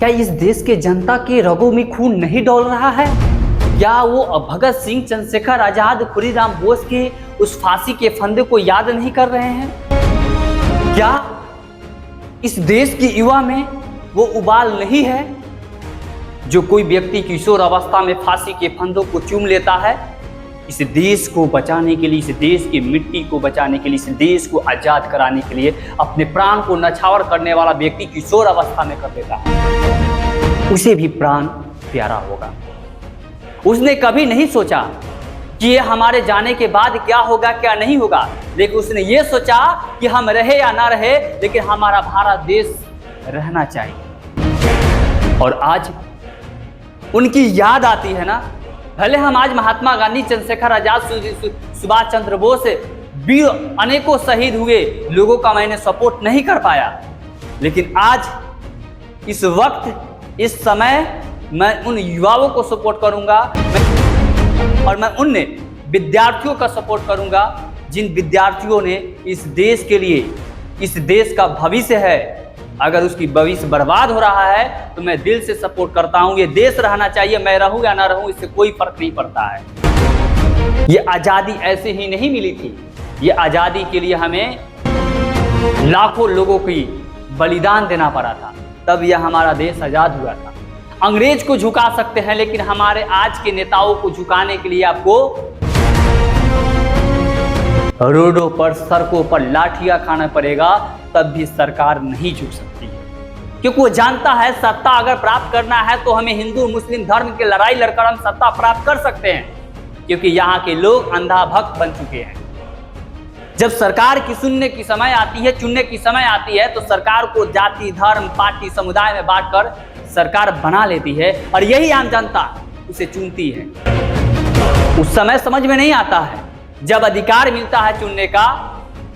क्या इस देश के जनता के रगों में खून नहीं डोल रहा है? क्या वो भगत सिंह, चंद्रशेखर आजाद, खुदीराम बोस के उस फांसी के फंदे को याद नहीं कर रहे हैं? क्या इस देश की युवा में वो उबाल नहीं है जो कोई व्यक्ति किशोर अवस्था में फांसी के फंदों को चूम लेता है? इस देश को बचाने के लिए, इस देश की मिट्टी को बचाने के लिए, इस देश को आजाद कराने के लिए अपने प्राण को न्यौछावर करने वाला व्यक्ति किशोर अवस्था में कर देता है, उसे भी प्राण प्यारा होगा। उसने कभी नहीं सोचा कि ये हमारे जाने के बाद क्या होगा क्या नहीं होगा, लेकिन उसने ये सोचा कि हम रहे या ना रहे, लेकिन हमारा भारत देश रहना चाहिए। और आज उनकी याद आती है ना। भले हम आज महात्मा गांधी, चंद्रशेखर आजाद, सुभाष चंद्र बोस, वीर अनेकों शहीद हुए लोगों का मैंने सपोर्ट नहीं कर पाया, लेकिन आज इस वक्त, इस समय मैं उन युवाओं को सपोर्ट करूंगा और मैं उन विद्यार्थियों का सपोर्ट करूंगा जिन विद्यार्थियों ने इस देश के लिए, इस देश का भविष्य है, अगर उसकी भविष्य बर्बाद हो रहा है तो मैं दिल से सपोर्ट करता हूं। ये देश रहना चाहिए, मैं रहूं या ना रहूं इससे कोई फर्क नहीं पड़ता है। ये आज़ादी ऐसे ही नहीं मिली थी, ये आज़ादी के लिए हमें लाखों लोगों की बलिदान देना पड़ा था, तब यह हमारा देश आज़ाद हुआ था। अंग्रेज को झुका सकते हैं, लेकिन हमारे आज के नेताओं को झुकाने के लिए आपको रोडों पर, सड़कों पर लाठियां खाना पड़ेगा, तब भी सरकार नहीं झुक सकती है। क्योंकि वो जानता है सत्ता अगर प्राप्त करना है तो हमें हिंदू मुस्लिम धर्म की लड़ाई लड़कर हम सत्ता प्राप्त कर सकते हैं, क्योंकि यहाँ के लोग अंधा भक्त बन चुके हैं। जब सरकार की सुनने की समय आती है, चुनने की समय आती है, तो सरकार को जाति, धर्म, पार्टी, समुदाय में बांटकर सरकार बना लेती है और यही आम जनता उसे चुनती है। उस समय समझ में नहीं आता है, जब अधिकार मिलता है चुनने का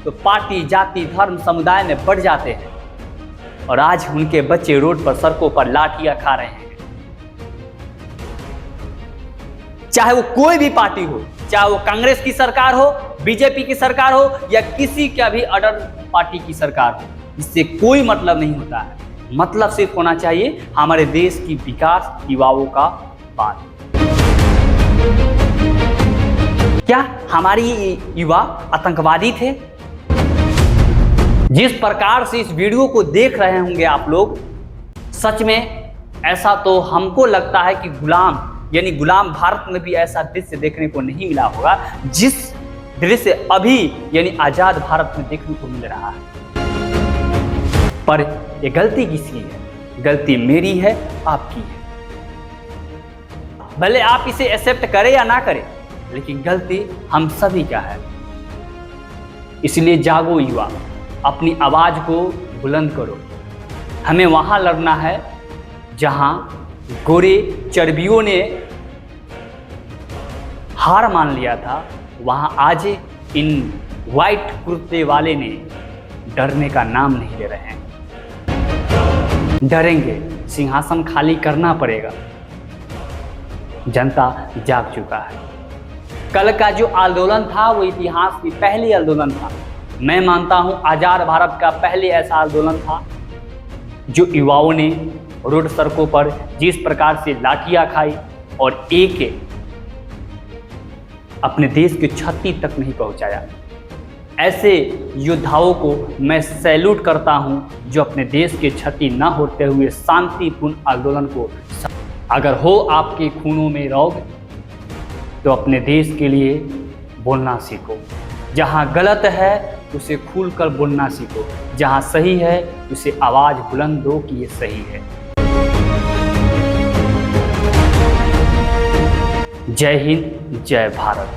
तो पार्टी, जाति, धर्म, समुदाय में बढ़ जाते हैं और आज उनके बच्चे रोड पर, सड़कों पर लाठियां खा रहे हैं। चाहे वो कोई भी पार्टी हो, चाहे वो कांग्रेस की सरकार हो, बीजेपी की सरकार हो या किसी का भी अदर पार्टी की सरकार हो, इससे कोई मतलब नहीं होता है। मतलब सिर्फ होना चाहिए हमारे देश की विकास, युवाओं का बात। क्या हमारी युवा आतंकवादी थे? जिस प्रकार से इस वीडियो को देख रहे होंगे आप लोग, सच में ऐसा तो हमको लगता है कि गुलाम भारत में भी ऐसा दृश्य देखने को नहीं मिला होगा जिस दृश्य अभी यानी आजाद भारत में देखने को मिल रहा है। पर ये गलती किसकी है? गलती मेरी है, आपकी है। भले आप इसे एक्सेप्ट करें या ना करें, लेकिन गलती हम सभी का है। इसलिए जागो युवा, अपनी आवाज को बुलंद करो। हमें वहां लड़ना है जहां गोरे चर्बियों ने हार मान लिया था, वहां आज इन वाइट कुर्ते वाले ने डरने का नाम नहीं ले रहे हैं। डरेंगे, सिंहासन खाली करना पड़ेगा। जनता जाग चुका है। कल का जो आंदोलन था वो इतिहास की पहली आंदोलन था। मैं मानता हूं आजाद भारत का पहले ऐसा आंदोलन था जो युवाओं ने रोड, सड़कों पर जिस प्रकार से लाठियां खाई और एक अपने देश की छत्ती तक नहीं पहुंचाया। ऐसे योद्धाओं को मैं सैल्यूट करता हूं जो अपने देश के क्षति न होते हुए शांतिपूर्ण आंदोलन को, अगर हो आपके खूनों में रौग तो अपने देश के लिए बोलना सीखो। जहां गलत है उसे खुलकर बोलना सीखो, जहां सही है उसे आवाज बुलंद दो कि ये सही है। जय हिंद, जय भारत।